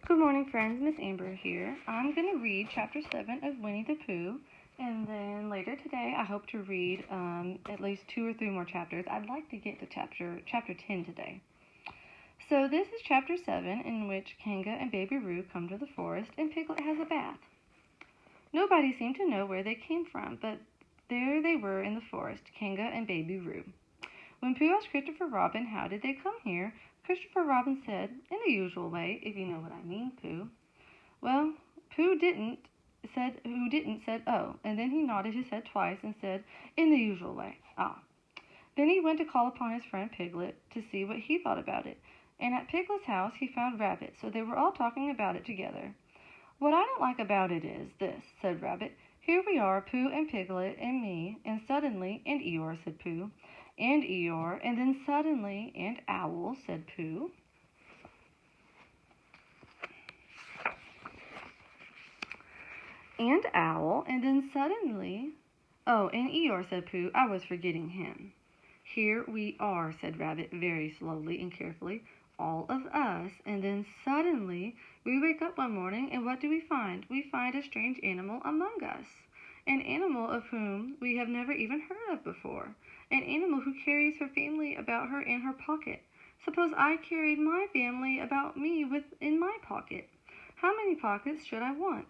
Good morning, friends. Miss Amber here. I'm going to read Chapter 7 of Winnie the Pooh, and then later today I hope to read at least 2 or 3 more chapters. I'd like to get to chapter 10 today. So this is Chapter 7, in which Kanga and Baby Roo come to the forest, and Piglet has a bath. Nobody seemed to know where they came from, but there they were in the forest, Kanga and Baby Roo. When Pooh asked Christopher Robin how did they come here, Christopher Robin said, in the usual way, if you know what I mean, Pooh. Well, who didn't said, oh, and then he nodded his head twice and said, in the usual way, ah. Then he went to call upon his friend Piglet to see what he thought about it, and at Piglet's house he found Rabbit, so they were all talking about it together. What I don't like about it is this, said Rabbit. Here we are, Pooh and Piglet and me, and suddenly, and Eeyore, said Pooh, and Eeyore, and then suddenly, and Owl, said Pooh. And Owl, and then suddenly, oh, and Eeyore, said Pooh, I was forgetting him. Here we are, said Rabbit, very slowly and carefully, all of us, and then suddenly we wake up one morning, and what do we find? We find a strange animal among us, an animal of whom we have never even heard of before, an animal who carries her family about her in her pocket. Suppose I carried my family about me in my pocket. How many pockets should I want?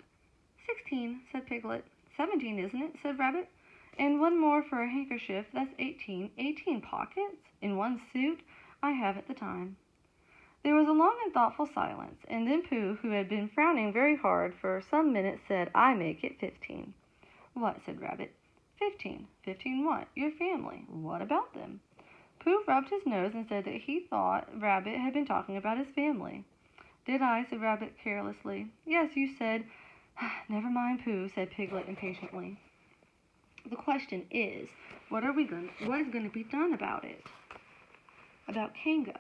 16, said Piglet. 17, isn't it? Said Rabbit. And one more for a handkerchief, that's 18. 18 pockets? In one suit? I haven't the time. There was a long and thoughtful silence, and then Pooh, who had been frowning very hard for some minutes, said, I make it 15. What? Said Rabbit. 15. 15 what? Your family. What about them? Pooh rubbed his nose and said that he thought Rabbit had been talking about his family. Did I? Said Rabbit carelessly. Yes, you said. Never mind, Pooh, said Piglet impatiently. The question is, what is going to be done about it? About Kanga.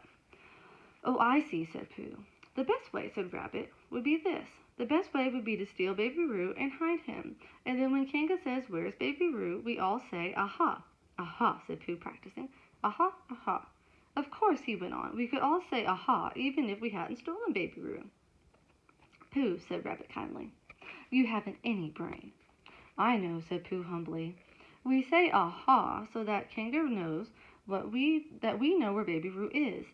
Oh, I see, said Pooh. The best way, said Rabbit, would be this. The best way would be to steal Baby Roo and hide him. And then when Kanga says, where's Baby Roo, we all say, aha. Aha, said Pooh, practicing. Aha, aha. Of course, he went on, we could all say aha, even if we hadn't stolen Baby Roo. Pooh, said Rabbit kindly, you haven't any brain. I know, said Pooh humbly. We say aha so that Kanga knows that we know where Baby Roo is.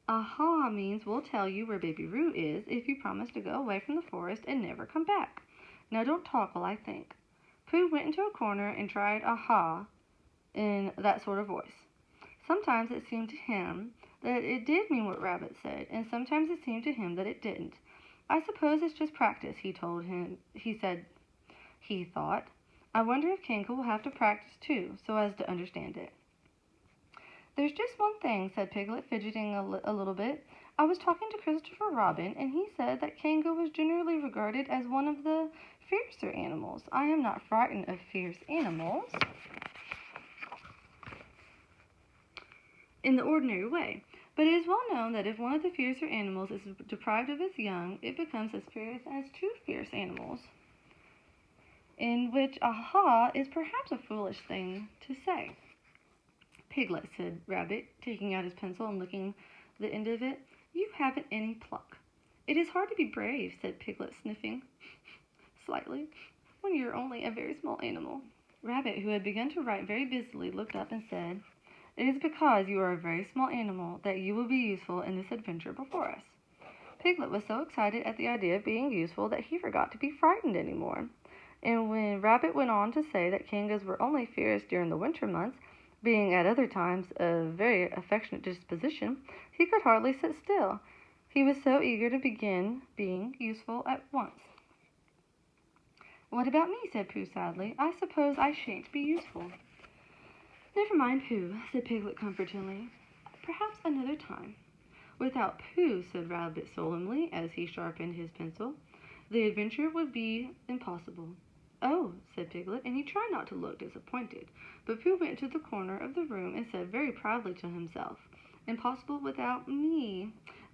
Aha means we'll tell you where Baby Roo is if you promise to go away from the forest and never come back. Now don't talk while I think. Pooh went into a corner and tried aha in that sort of voice. Sometimes it seemed to him that it did mean what Rabbit said, and sometimes it seemed to him that it didn't. I suppose it's just practice, he thought. I wonder if Kanga will have to practice too, so as to understand it. There's just one thing, said Piglet, fidgeting a little bit. I was talking to Christopher Robin, and he said that Kanga was generally regarded as one of the fiercer animals. I am not frightened of fierce animals in the ordinary way, but it is well known that if one of the fiercer animals is deprived of its young, it becomes as fierce as 2 fierce animals, in which aha is perhaps a foolish thing to say. Piglet, said Rabbit, taking out his pencil and licking the end of it, you haven't any pluck. It is hard to be brave, said Piglet, sniffing slightly, when you're only a very small animal. Rabbit, who had begun to write very busily, looked up and said, it is because you are a very small animal that you will be useful in this adventure before us. Piglet was so excited at the idea of being useful that he forgot to be frightened any more. And when Rabbit went on to say that Kangas were only fierce during the winter months, being at other times a very affectionate disposition, he could hardly sit still. He was so eager to begin being useful at once. What about me? Said Pooh sadly. I suppose I shan't be useful. Never mind, Pooh, said Piglet comfortingly. Perhaps another time. Without Pooh, said Rabbit solemnly as he sharpened his pencil, the adventure would be impossible. Oh, said Piglet, and he tried not to look disappointed, but Pooh went to the corner of the room and said very proudly to himself, impossible without me,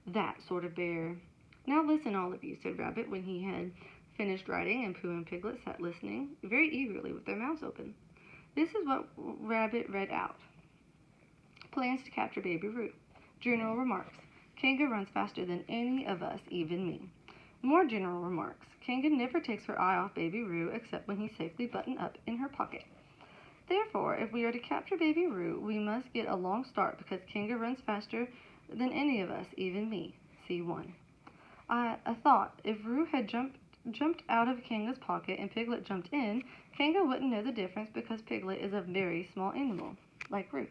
that sort of bear. Now listen, all of you, said Rabbit when he had finished writing, and Pooh and Piglet sat listening very eagerly with their mouths open. This is what Rabbit read out. Plans to capture Baby Roo. General remarks. Kanga runs faster than any of us, even me. More general remarks. Kanga never takes her eye off Baby Roo except when he's safely buttoned up in her pocket. Therefore, if we are to capture Baby Roo, we must get a long start because Kanga runs faster than any of us, even me. C1. I thought if Roo had jumped out of Kanga's pocket and Piglet jumped in, Kanga wouldn't know the difference because Piglet is a very small animal, like Roo.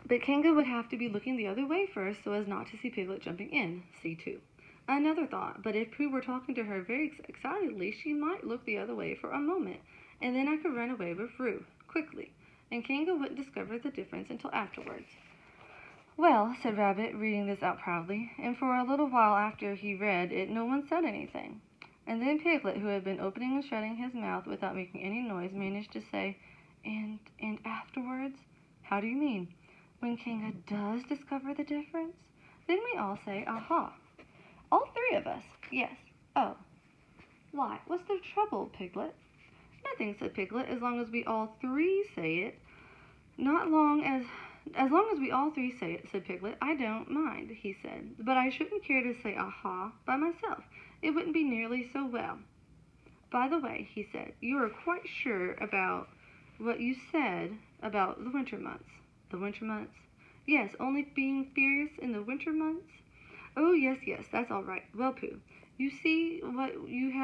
But Kanga would have to be looking the other way first so as not to see Piglet jumping in. C2. Another thought, but if Pooh were talking to her very excitedly, she might look the other way for a moment, and then I could run away with Roo, quickly, and Kanga wouldn't discover the difference until afterwards. Well, said Rabbit, reading this out proudly, and for a little while after he read it, no one said anything. And then Piglet, who had been opening and shutting his mouth without making any noise, managed to say, and afterwards? How do you mean? When Kanga does discover the difference? Then we all say, aha. All three of us. Yes. Oh. Why? What's the trouble, Piglet? Nothing, said Piglet, as long as we all three say it. As long as we all three say it, said Piglet. I don't mind, he said. But I shouldn't care to say aha by myself. It wouldn't be nearly so well. By the way, he said, you are quite sure about what you said about the winter months. The winter months? Yes, only being fierce in the winter months? Oh, yes, that's all right. Well, Pooh, you see what you have